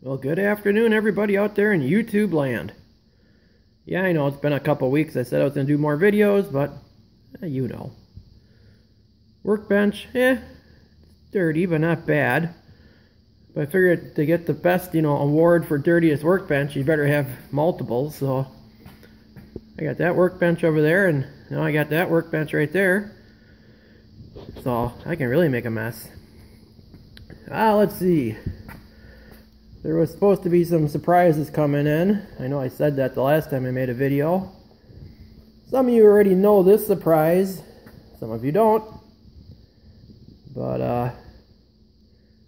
Well, good afternoon, everybody out there in YouTube land. Yeah, I know it's been a couple weeks. I said I was going to do more videos, but you know. Workbench, dirty, but not bad. But I figured to get the best, award for dirtiest workbench, you better have multiples. So I got that workbench over there, and now I got that workbench right there. So I can really make a mess. Let's see. There was supposed to be some surprises coming in. I know I said that the last time I made a video. Some of you already know this surprise. Some of you don't. But,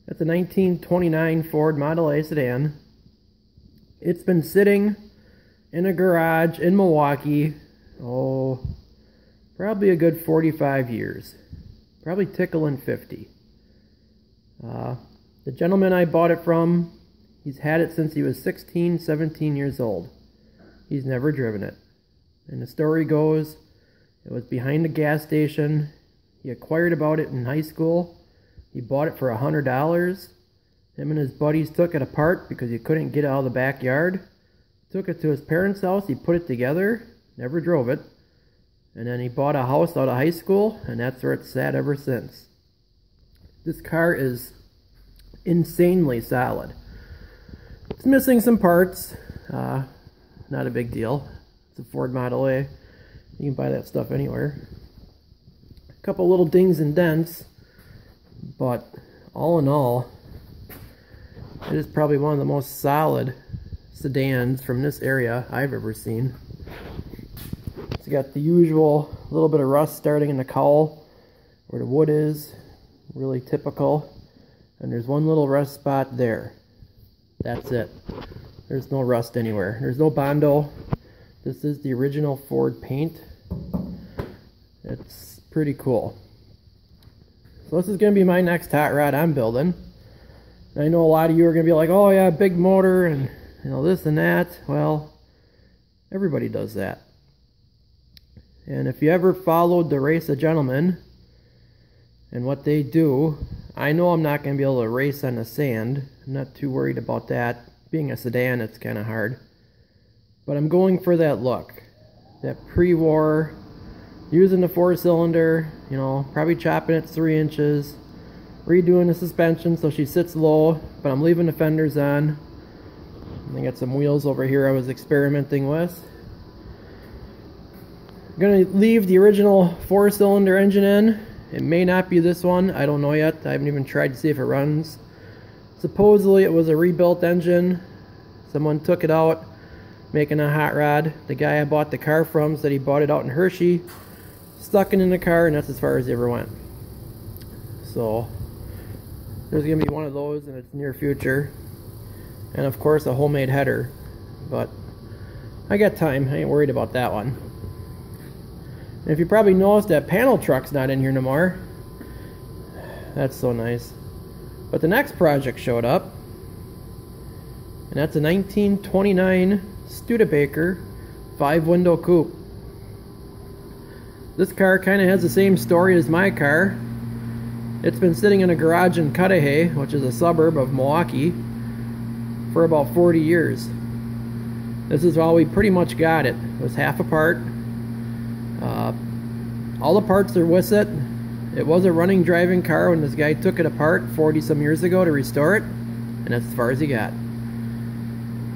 that's a 1929 Ford Model A sedan. It's been sitting in a garage in Milwaukee, probably a good 45 years. Probably tickling 50. The gentleman I bought it from, he's had it since he was 16, 17 years old. He's never driven it. And the story goes, it was behind a gas station. He acquired about it in high school. He bought it for $100. Him and his buddies took it apart because he couldn't get it out of the backyard. Took it to his parents' house. He put it together. Never drove it. And then he bought a house out of high school, and that's where it's sat ever since. This car is insanely solid. It's missing some parts. Not a big deal. It's a Ford Model A. You can buy that stuff anywhere. A couple little dings and dents, but all in all, it is probably one of the most solid sedans from this area I've ever seen. It's got the usual little bit of rust starting in the cowl where the wood is, really typical. And there's one little rust spot there. That's it. There's no rust anywhere. There's no Bondo. This is the original Ford paint. It's pretty cool. So this is going to be my next hot rod I'm building. I know a lot of you are going to be like, oh yeah, big motor and this and that. Well, everybody does that. And if you ever followed the Race a Gentleman and what they do, I know I'm not going to be able to race on the sand. I'm not too worried about that. Being a sedan, it's kind of hard. But I'm going for that look. That pre-war, using the 4-cylinder, probably chopping it 3 inches, redoing the suspension so she sits low, but I'm leaving the fenders on. I got some wheels over here I was experimenting with. I'm going to leave the original 4-cylinder engine in. It may not be this one. I don't know yet. I haven't even tried to see if it runs. Supposedly it was a rebuilt engine. Someone took it out, making a hot rod. The guy I bought the car from said he bought it out in Hershey, stuck it in the car, and that's as far as he ever went. So there's going to be one of those in its near future. And of course a homemade header. But I got time. I ain't worried about that one. And if you probably noticed, that panel truck's not in here no more. That's so nice. But the next project showed up, and that's a 1929 Studebaker 5-window coupe. This car kind of has the same story as my car. It's been sitting in a garage in Cudahy, which is a suburb of Milwaukee, for about 40 years. This is how we pretty much got it. It was half apart. All the parts are with it. It was a running driving car when this guy took it apart 40 some years ago to restore it, and that's as far as he got.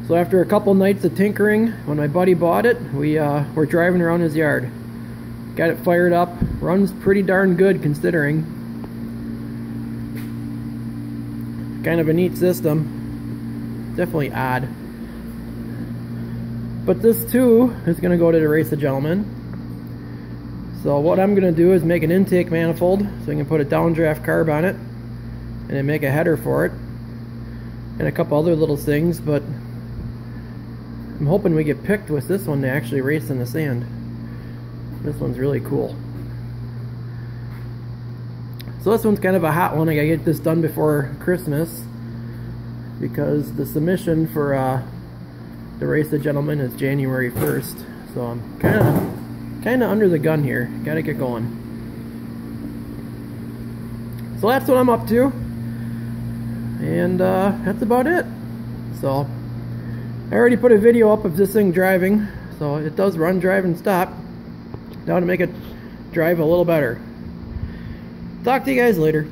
So after a couple nights of tinkering, when my buddy bought it, we were driving around his yard. Got it fired up. Runs pretty darn good considering. Kind of a neat system. Definitely odd. But this too is going to go to the Race a Gentleman. So what I'm going to do is make an intake manifold so I can put a downdraft carb on it and then make a header for it and a couple other little things, but I'm hoping we get picked with this one to actually race in the sand. This one's really cool. So this one's kind of a hot one. I gotta get this done before Christmas because the submission for the Race a Gentleman is January 1st. So I'm kind of under the gun here. Gotta get going. So that's what I'm up to. And that's about it. So I already put a video up of this thing driving, so it does run, drive, and stop. Now to make it drive a little better. Talk to you guys later.